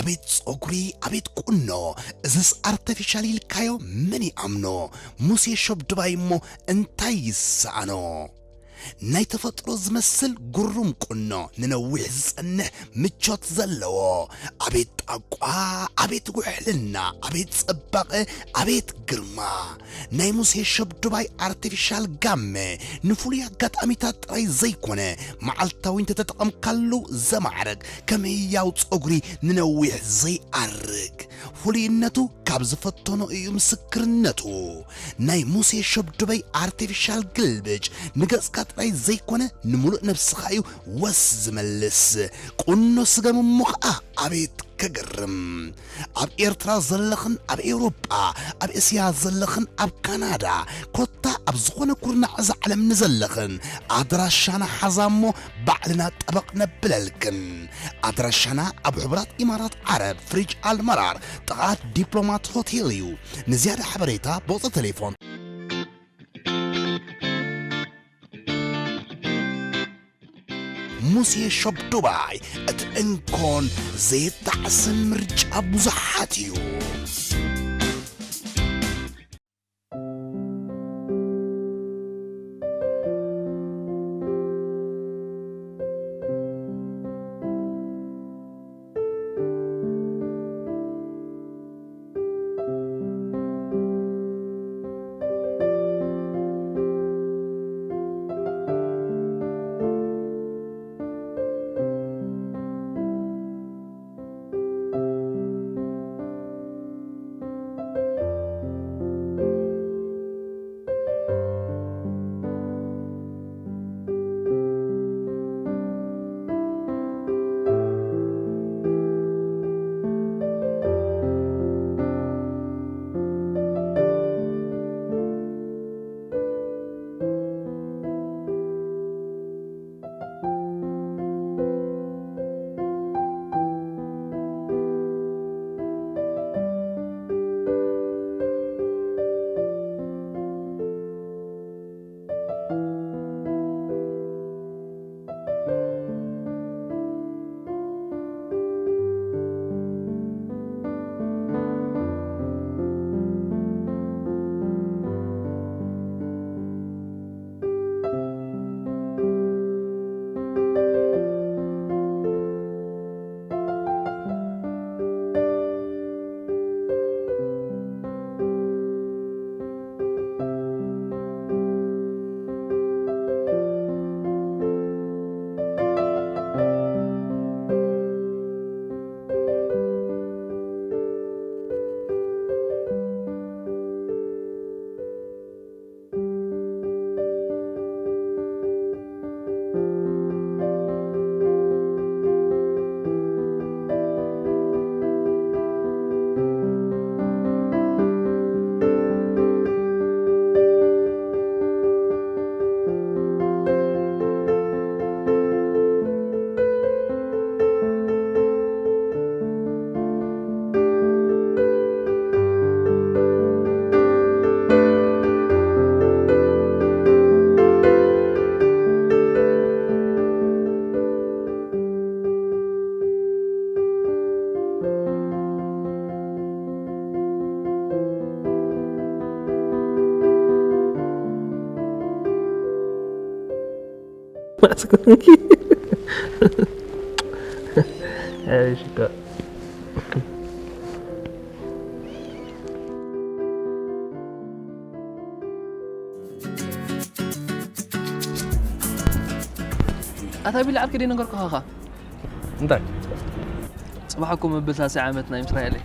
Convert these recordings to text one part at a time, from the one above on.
أبيت صقري أبيت كنو إزس artificially الكايو مني أمنو موسي شوب دبي مو انتاي سانو ناي تفطرو زمسل قرم كنو ننوح زنه مجوت زلو أبيت أقوى أبيت وحلنا أبيت صباقه أبيت قرما ناي موسي شوب دبي artificial قامة نفوليا قد أميتات راي زيكونه معالتاوين تتقم كالو زمعرق كمياو صقري ننوح زي أرق فولينتو كابز فتونو إيو مسكرنتو ناي موسي شوب دبي artificial قلبج نقص كات راي زيكونه نملؤ نفس خايو وس ملس قنو سقم مخأ أبيت كقرم أب إيرترا زلخن أب إوروبا أب إسيا زلخن أب كندا كوتا أب زخونا كورنا عز علم نزلخن أدراشانا حزامو بعلنا طبقنا بلالكن أدراشانا أب عبرات إمارات عرب فريج المرار طغات ديبلومات هوتيليو نزيادة حبريتا بوطة تليفون موسي شوب دبي اتنكون زي تعسن مرجع بزحاتيو ايش كده أتابي لعب كده نقول كهاها انت صباحكم بثلاث عامتنا إسرائيلي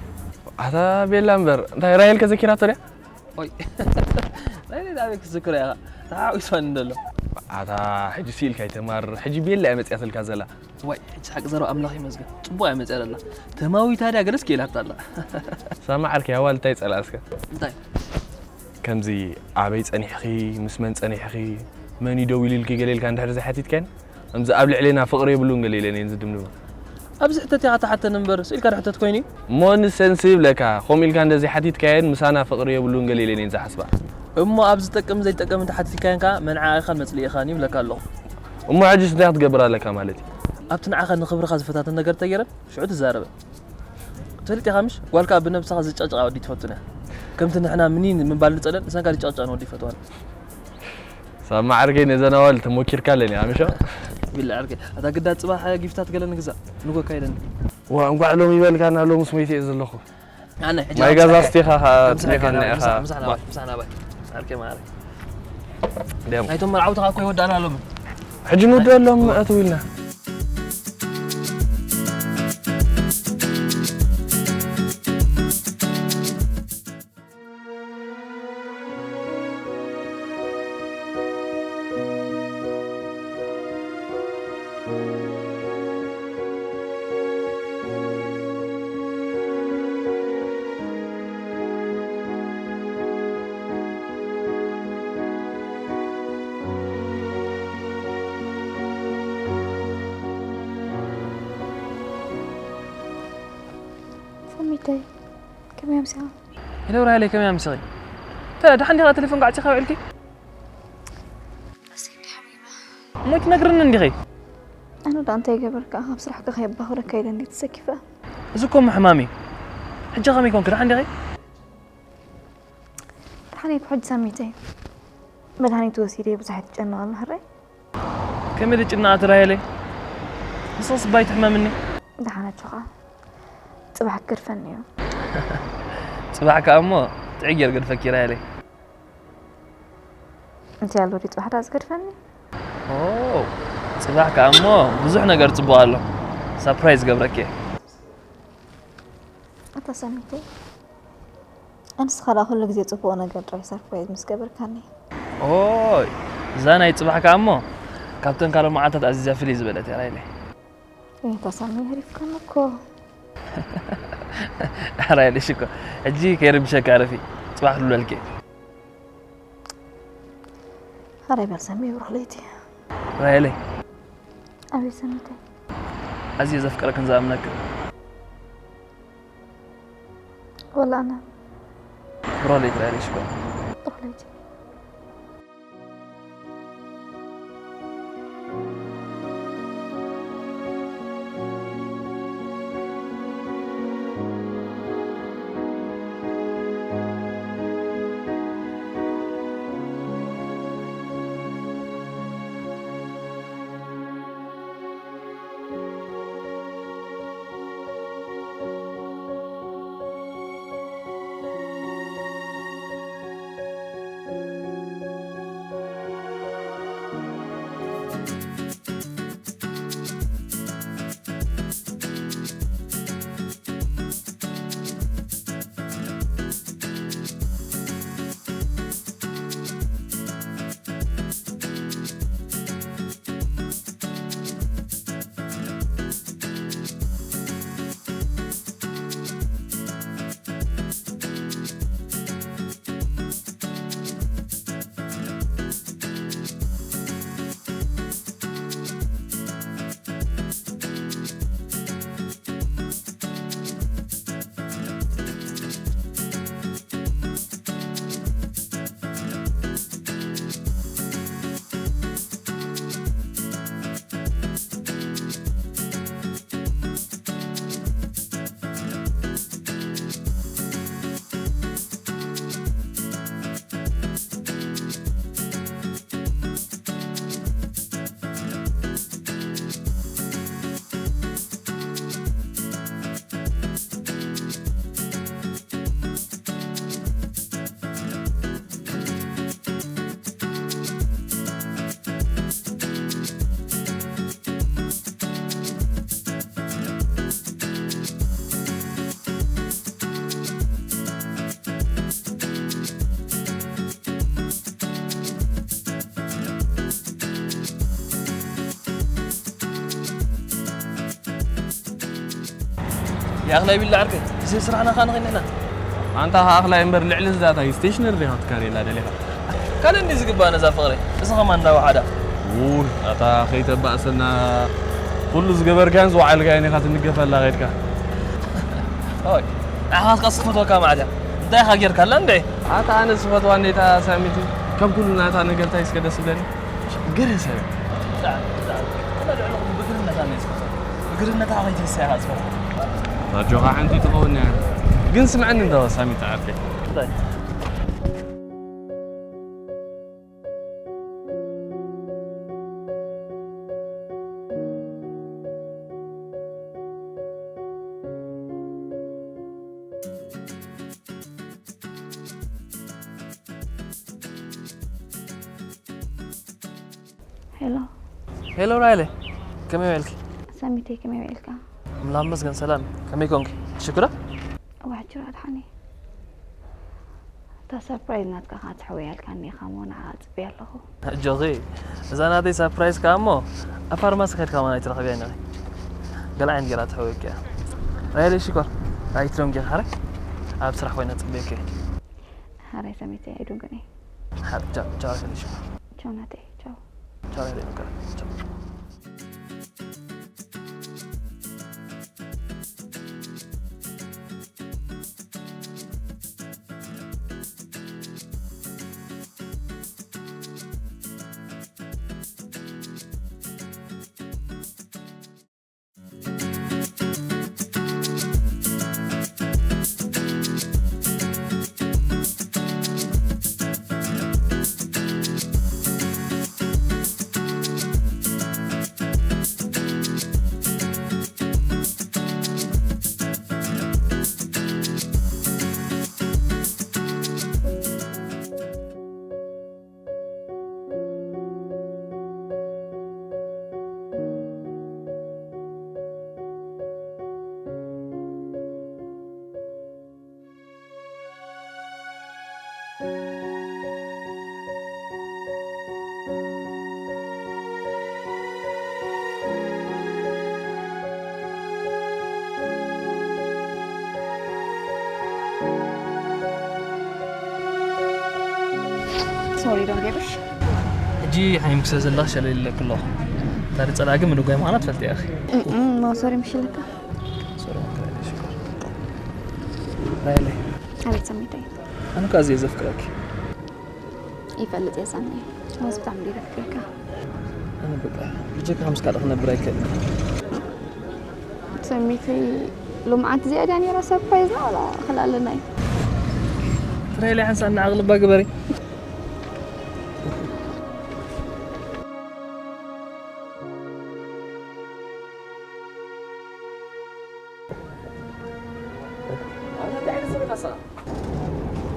هذا بيلامبر انت رايل كذكرات ولا أوي لا لا دعك الذكر يا تعال يسون دلو هذا حجي سيل كاي تمار حجي بيلا امت ياسل كازلا واي حق زرو املاخي مزغ طبو امت الله تماوي تادا غرس كيلا تطلع سامعك يا والتاي صلاسك انتي كمزي عبيت صنيحخي مسمن صنيحخي من يدوي لك قليل كان دحر زي حتيت كان امز قبل علينا فقر يبلون قليل يعني نزدملو ابز حتى نمبر سيل كان حتى تكويني مون سنسيب لك خوميل كان زي حتيت كان مسانا فقر يبلون قليل يعني نزا حسبه اما ابز تقم زي تقم حتى كان كا منعا خل مثلي خاني لك الله اما عجز انت تقبر لك مالتي ابتنعا خل نخبر خاز فتات النجر تيره شعو تزاربه فلت يا خامش قالك بنفسها زقاقا ودي تفوتنا كمت نحنا منين من بالصدن سان قال زقاقا ودي فتوان سامع عرقين اذا نوالت موكير كالني يا مشا بالله عرقي هذا قد صباح جيفتات قال نغزا نغو كايدن وانقع لهم يبل كان لهم سميتي ازلخو انا حجه ما يغزاستي خا تنيخنا اخا مسحنا باي عركي ما عرك ديم هايتم مرعوتها اكو يودانا لهم حج نود لهم اتويلنا كم يوم ساعة؟ هلا وراي كم يوم ساعة ترى دحين على تليفون قاعد تخاوي عليكي أسيبك حبيبة موت نقرن عندي خي أنا دانتي قبلك بصراحة كخيب بهورا كيدا اللي تسكفة زكم حمامي حجة خامي كون كده عندي خي رحني بحج سميتين بدهاني توسيري بزحت جنة الله هري كم اللي جنا ترى لي قصص بايت حمام مني دحانة شقة صباح كرفني صباحك أمو تعير قد فكرها لي أنت يا لوري صباح راس كرفني أوه صباحك أمو بزحنا قرت بوالله سربرايز قبلك أنت سميتين أنا سخلا كل جزء تبغى قد راح سربرايز مس قبل كاني أوه زانا يصباحك أمو كابتن كارل معاتت عزيزة فيليز بدأت يا رايلي أنت سامي هريف كانكو رايلي شكو أجيك يا رب شك عرفي صباح له الكي هراي برسمي ورخليتي رايلي أبي سميتين عزيزة أفكارك نزامنك ولا أنا بروليت رايلي شكو رخليتي يا أخي بالله عرفت يصير سرعنا خان غيرنا أنت أخلا إمبر لعلز ذاته ستيشنر ده هتكاري لا دليها كان عندي زقبانة زافغري بس كمان ده واحدة قول أتا خيت بأسنا كل زقبر كان زوعل كأني خاطر نقفل لا غير كان هاي أخاف قصة فتوى كام عدا ده يا خير كلام ده أتا أنا صفت واني تا ساميتي كم كلنا تا نقلت هيس كده سبلني جرس هذا تعال تعال أنا لعلهم بقرنا ثاني سكوت بقرنا تعال يجي الساعة سكوت رجوها عندي تقولنا قن سمعني انت سامي تعرفي طيب هلو رايلي كم يملك سميتي كم يملك ملامس كان سلام كم يكونك شكرا واحد شرات حني تا سربرايز ناتك خات حويال كاني خامون عاد بيالله جوغي اذا انا دي سربرايز كامو افارماس خير كمان يترخبي انا قال عندي قرات حويك يا رايلي شكرا راي تروم جي خرك اب سرح وين تبيك هاي سميتي ادوغني حاب جا جا شكرا تشو ناتي تشو تشو رايلي نكره تشو سوري دون جيبش جي حيمك سزلا شليل كله داري صلاقه من دوغاي معنا تفلت يا اخي ما سوري مش لك سوري ما شكرا رايلي هاي سميتي انا كازي زفكرك يفلت يا سامي واز بتعملي لك انا بقى بيجيك خمس كاد اخنا برايك سميتي لو معك زيادة يعني راه سربرايز ولا خلال لنا رايلي حنسى ان اغلب باقبري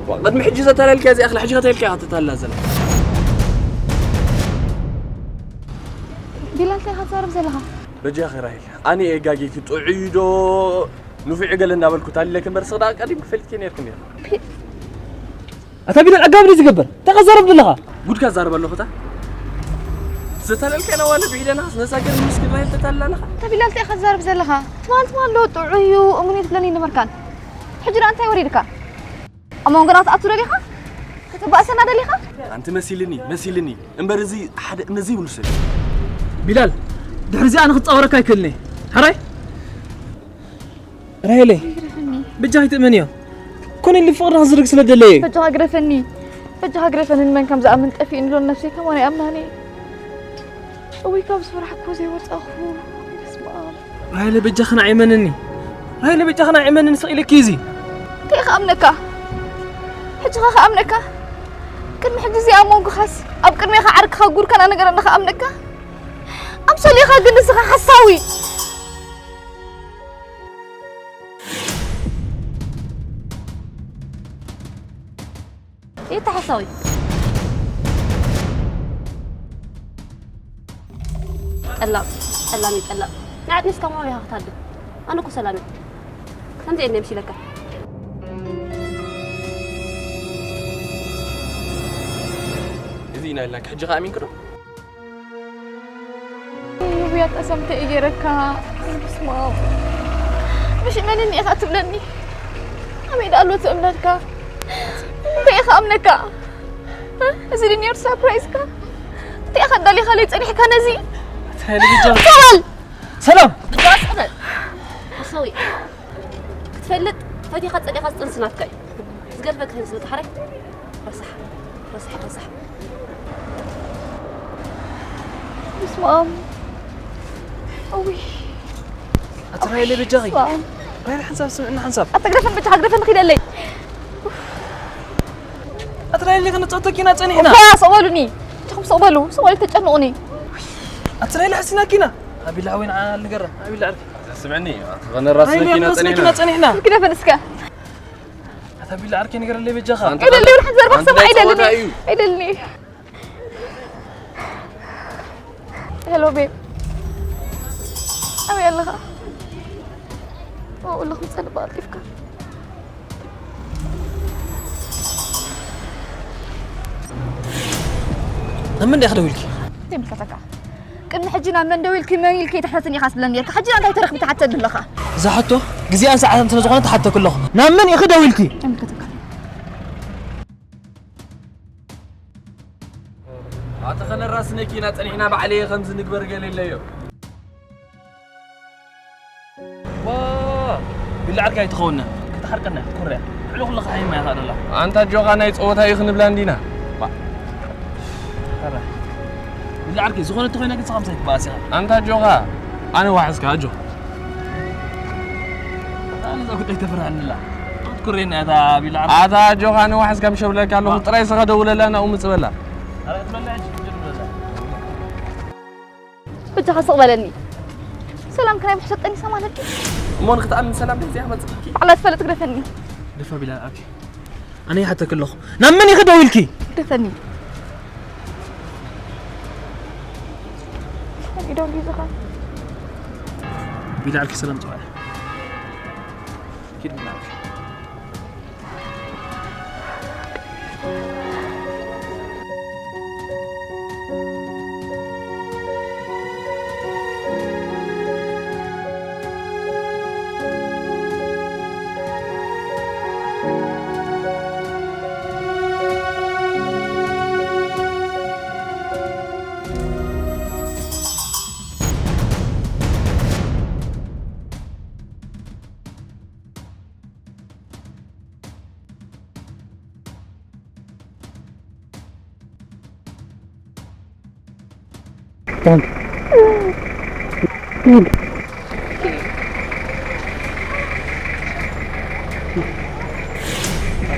وقد محجزة تلالك يا زي أخي حجزة تلالك يا تتهلا زلمة بلال تي خسارة بزلها بجي أخي رايل أنا إيجاجي كنت أعيدو نوفي عقل بالكو تالي لكن برسغ داك قريب فلت كين يركن يا أتا بلال أقابل يتقبل تغزر بالله قد كزار بالله ختا ستلالك أنا ولا بعيد ناس نساكر المسكين رايل تتهلا لها تا بلال تي خسارة بزلها ما لو طعيو أمنيت لاني نمركان حجرة أنت وريدك أما قرات أطول ليها كتبقى سنة ليها أنت مسيلني امبرزي حد نزي ونسل بلال دحرزي أنا خد صورك يكلني حراي رايلي بجاي تأمنيا كون اللي فوق نظرك سند ليه فجأة قرفني من كم زعمت أفي إنه نفسي كمان أمناني وي كم صورة حكوزي وتأخو اسمع رايلي بجاخنا عيمنني سقيلة كيزي تيخ أمنك حجة أمنك كن محجزي أمونك خاص أبكر ميخا عرك خاقور كان أنا قرن خا أمنك أمسو لي خا قنس خا حساوي إيه تحساوي ألا نعد نسكا ما بيها ختادو أنا كو سلامي سنتي إني أمشي لك زينا لك حجة غامين كده يا تسمت إجرك اسمع مش منني أخذت مني أمي قالوا تأمنك بيخ أمنك زيني سربرايزك تي أخذ دالي خليت أني حكا نزي تهالي بجاز سلام بجاز أسوي تفلت فدي خد أدي خد تنسناتك زقلبك هنسلك حرك رصح اسمع أوي أترى اللي بجاي راهي الحنساب سمعنا حنساب أتقرفن بتحق قرفن خير لي أتراي اللي خلنا تصوتك هنا تاني هنا لا صوالوني تخم صوالو صوالي تجنوني أتراي اللي حسنا كنا أبي الله وين على القرة أبي الله عارف سمعني غنى راسك كنا تاني هنا كده فنسكا أبي الله عارف نقرا اللي بيجاها إيه اللي راح نزرب حسب إيه اللي هلو بيب أبي الله أقول لهم سنة بعطيفك من دي أخذ زي مكتك كن حجنا من دويلك مايل كي تحسني خاص لني حجنا أنت ترخ بتحتى دلخا زحته جزيان ساعة أنت نزغنا حتى كله نعم من ياخذ دويلكي مكتك أتخن الراس نكينا تنحنا بعليه خمس نكبر قليل ليو واه بالله عليك يتخوننا كنت حرقنا كوريا حلو خلق حي ما هذا الله أنت جوغا نايت أوتا يخن بلاندينا بالله عليك زغنا تخوينا قد خمسة باسي أنت جوغا أنا واحد كاجو أنا إذا كنت أتفرع عن الله كورينا هذا بالله عليك هذا جوغا أنا واحد كم شغله قال له ترى يسغى ولا لا أنا أم تبلا أنا أتمنى عجب بتجا صقبلني سلام كان يحشطني سمالك مون قطع من سلام بنتي أحمد على أسفل تقرفني دفع بالله عليك أنا حتى كله نعم من ياخذ دويلكي قرفني يدون لي زخان بالله عليك سلام تعالى أكيد بالله عليك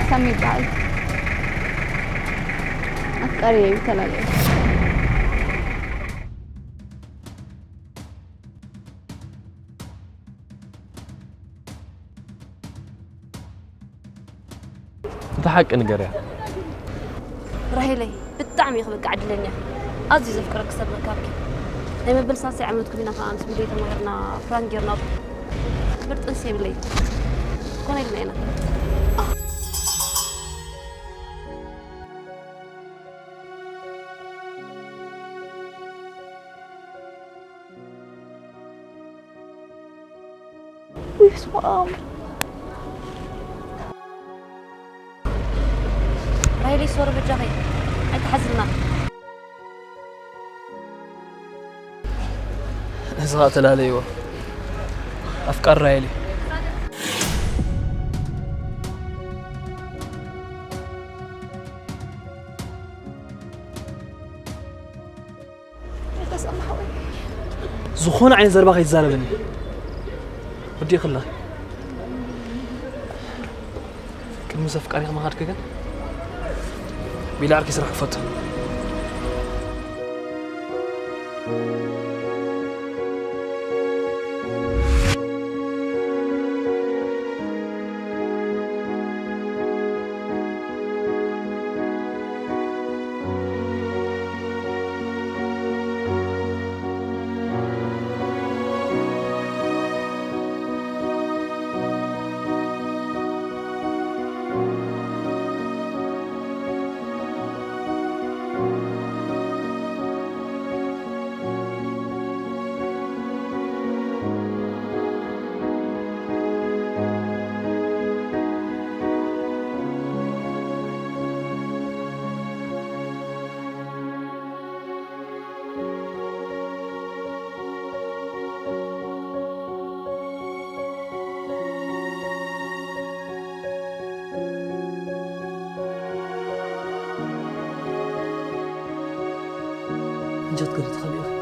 سمي بعد أفكاري يتلالي أنت حق نقرأ راهيلي بالطعم يخبق عدلني أزي زفكرك سبب كابكي دايما بلساسي عملت كلنا خامس بديت مغرنا فرانجيرنا برت انسي بلي كون المينا ويسمع أمر راهيلي صورة بالجاهي أنت حزنا نزغات الهاليوة أفكار رايلي زخون عين زرباخ يتزاربني بدي يخلها كل مزف قاري ما هاد كده بلا عرك يسرح فتح جد قلت خليها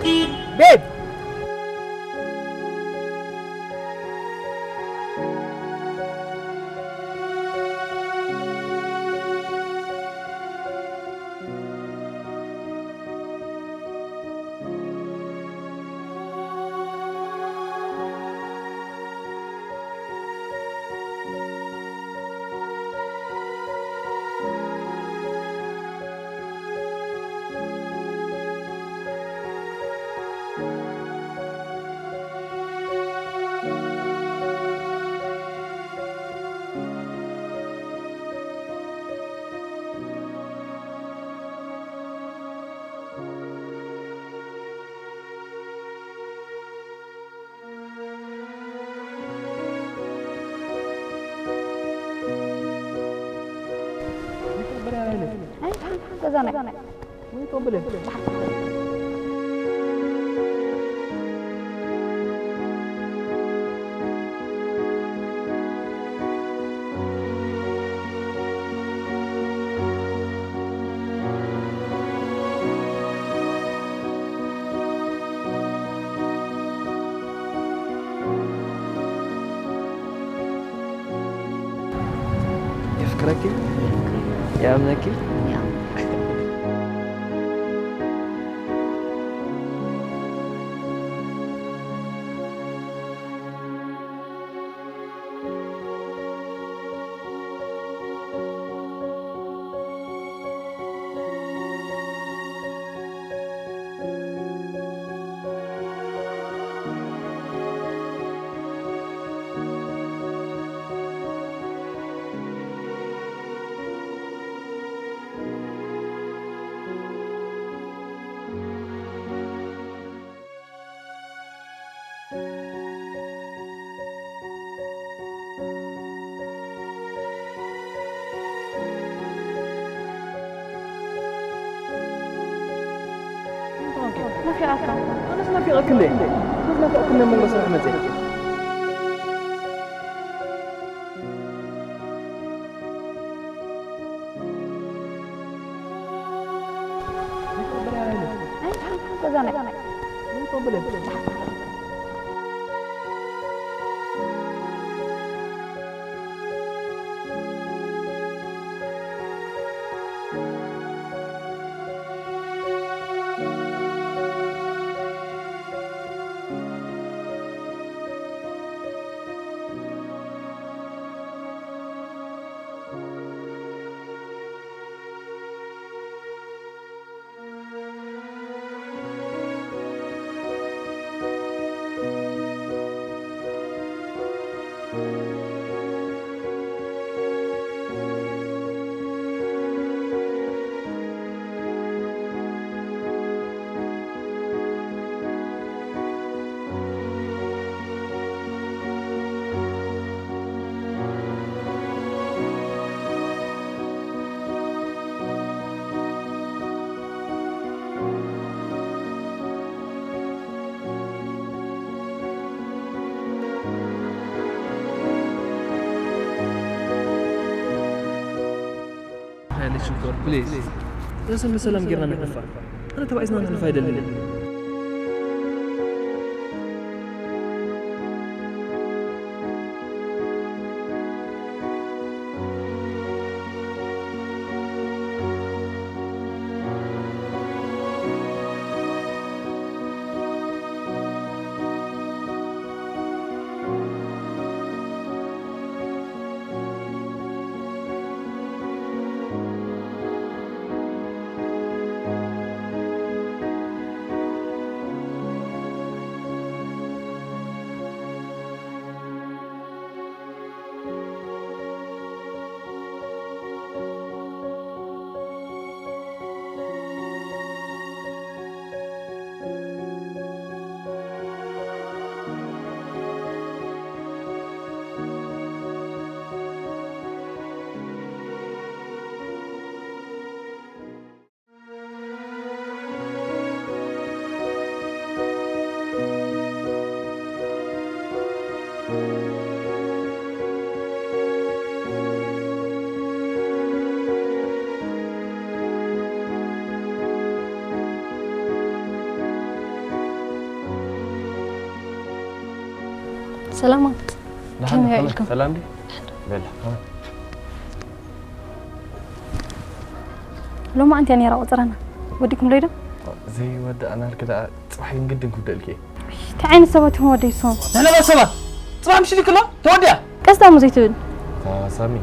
بيب كذا يفكرك يا ابنك ما في أكل. أنا ما في أكل ليه؟ ما في أكل من مصر أحمد زين. شكرا بليز لازم بسلام قرنا نحفر أنا تبع إذن أنا الفايدة اللي سلامات كم يا إلكم سلام دي بلا لو ما أنت يعني راوت رنا وديكم ليدا زي ود أنا كده صحين جدا كنت لكي تعين السبت هو ديسون لا بس سبت صباح مش كله تودع قصدا مزيتون سامي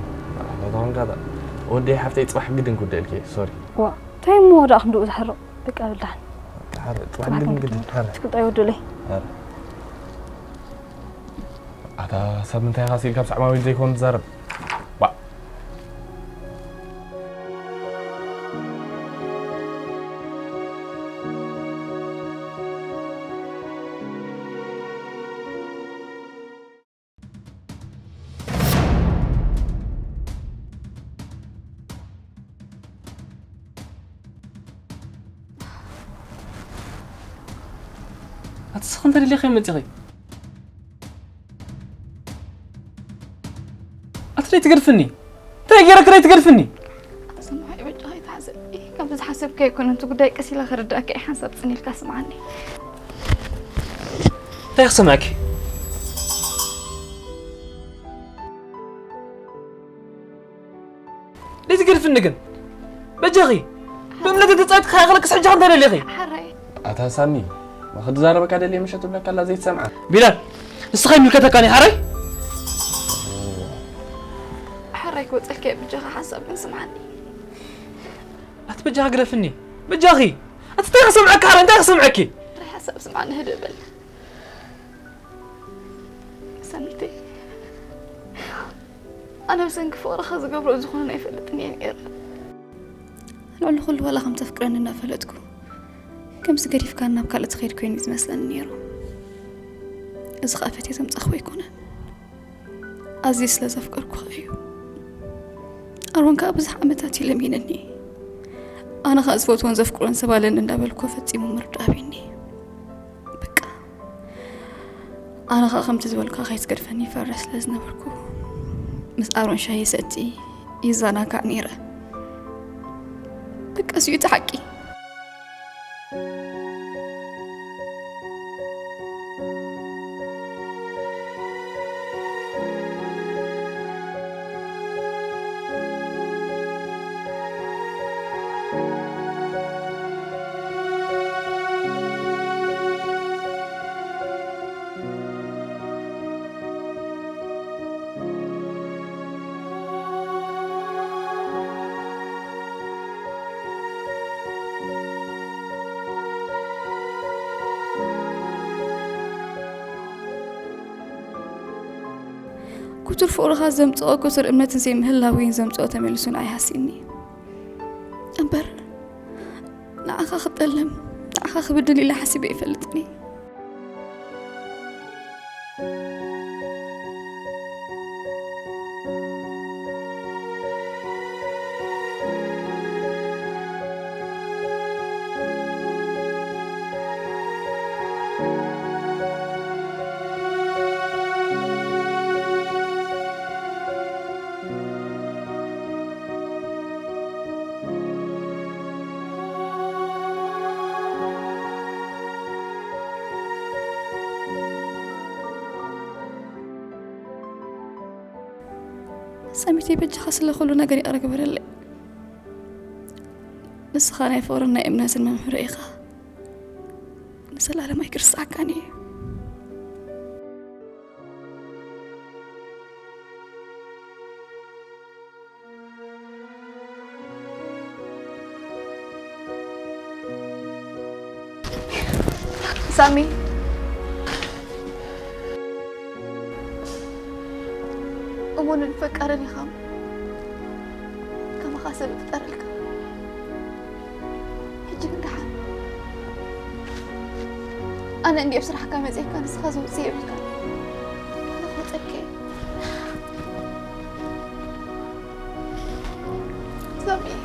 طبعا كذا ودي حفتي صباح جدا كنت لكي سوري وا تايم مو راح ندوق الحر بك أبلان صباح جدا كنت أيود لي هذا سب من تاي غاسيل كابس عماوي زي كون زرب با هتسخن تري لي خيمة تغي أتري تقرفني تغيرك ري تقرفني سمعي وجهي تحسب إيه كم تحسب كي كون أنتو قداي كسيلة خرداك إيه حسب سني الكاسم عني تيخص معك ليه تقرفني قن بجغي بملك تصعد خاغلك سحج عندنا اللي غي حري أتا سامي ما خد زاربك هذا اللي مشت بلك الله زي سمعة بلال نسخي ملكتك كاني حري حريك وتلكي بجغة حسب نسمعني أتبجغ قرفني بجغي أنت تيخص معك حري أنت تيخص معك رح حسب سمعني هدبل سنتي أنا بسنك فورا خز قبل زخون يفلتني غير أنا كل ولا خم تفكرن إن فلتكو كم سقريف كان بكالة خير كوين مثلا نيرو إذا خافتي تمسخ يكون عزيز لزفكركو خايو أروان كابز حمتاتي لمينني أنا خاز فوتون زفكرون سبالن ندابلكو فتيمو مردابيني بك أنا خا خمت زبالكو خايت قرفني فرس لزنبركو مس أروان شاي ستي يزانا كعنيرة بك أسيو تحكي كتر فورها زمتو كتر امنت زي مهلاوين زمتو تملسون اي حسيني امبر نعخا خطلم نعخا خبدلي لا حسيبي يفلتني ساميتي بجي خاصة لخلو نقري أرقبر اللي نسخاني فورنا إمناس الممهر إيخا نسال على ما يكرس عكاني سامي أمون الفكرني خام كما خاسر بتقرلك حجي من دحان أنا عندي أبصر حكامة زي كان سخازو زي بلكان أنا خوتك سامي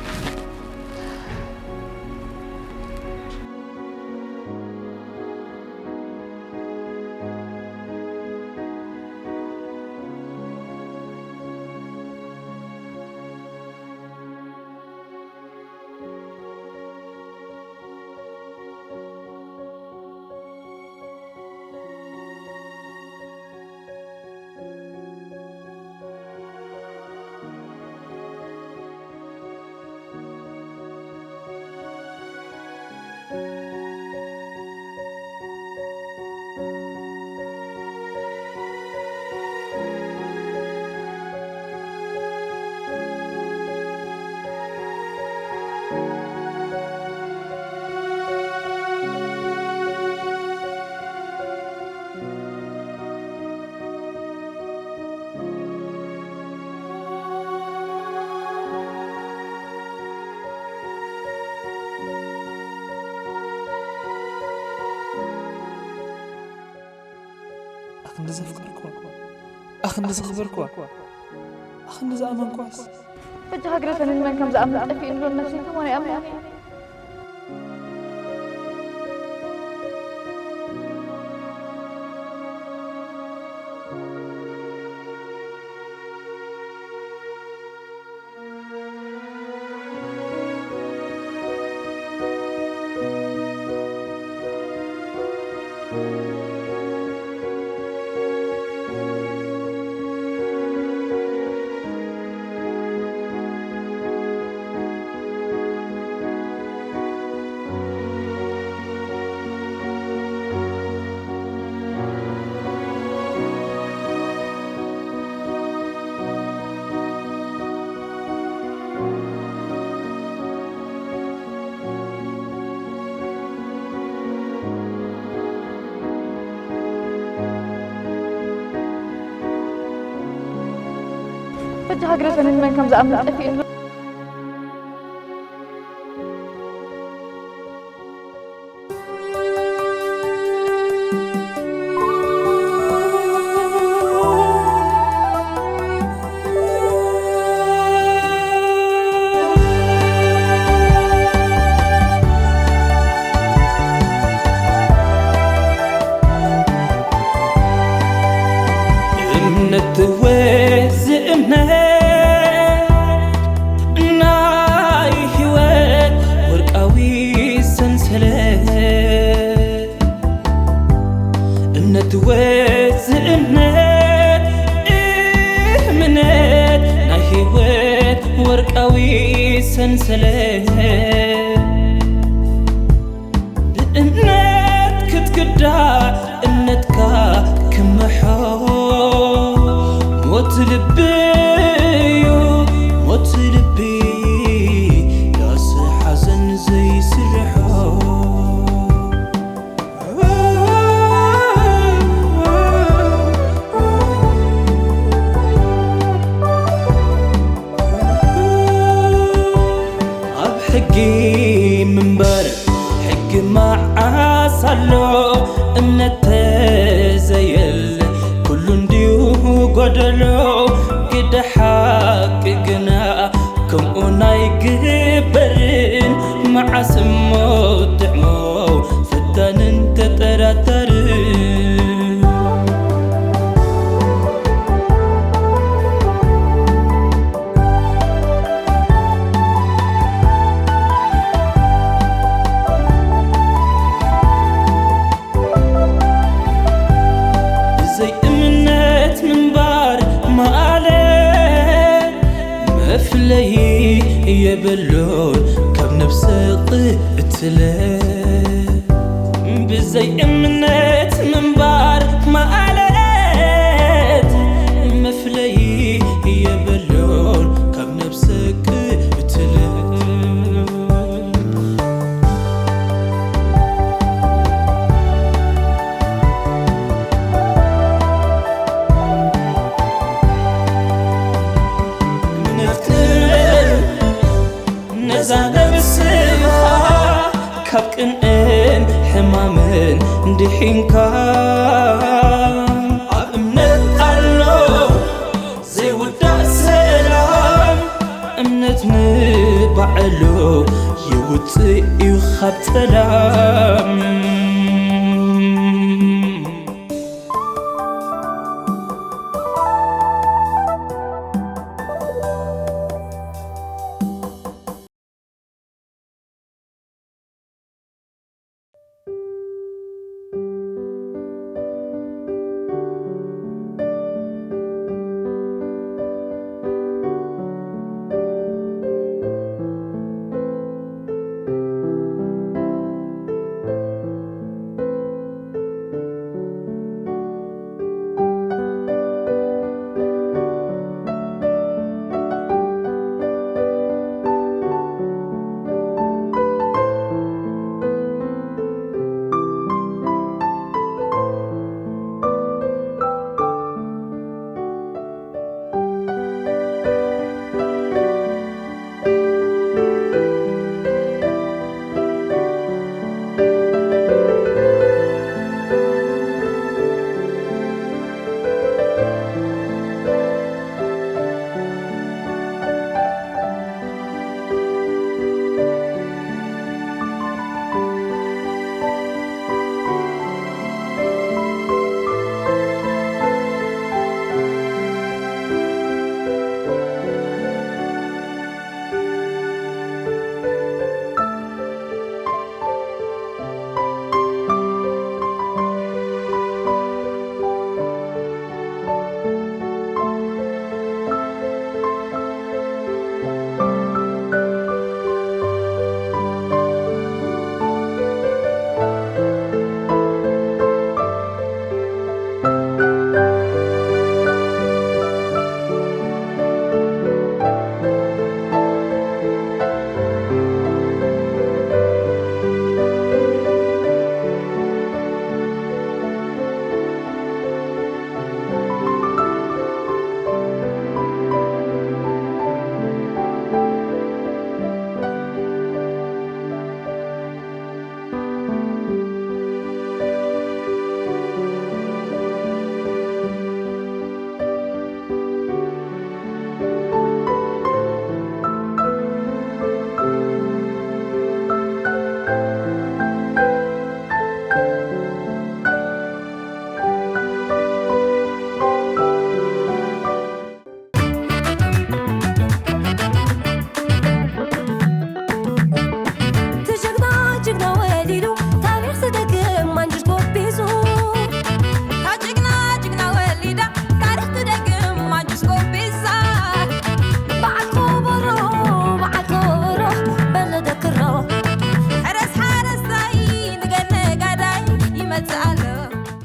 أخن زفكركوا أخن زخبركوا أخن زأمنكوا بجها قرأت أن من كم زأمن في إنه النفسي كمان أمن بجها قرأت أن من كم زأمن في إنه سنسلة إنك كتقدع إنك كمحو موت لبي موت لبي ياس حزن زي سرحو حقي من برد حقي ما عسلو امنت زيل كل ديو قدلو قد حققنا كم أناي قبرين مع سمو دعمو فتان انت تراترين يبلون كم نفسي قتله بزي امنت من بار ما قالت مفلي يبلون كم نفسي قتله كابكن حمامن دحينكا أمنت الله زي ودع سلام أمنت نبعلو يوتي يخاب سلام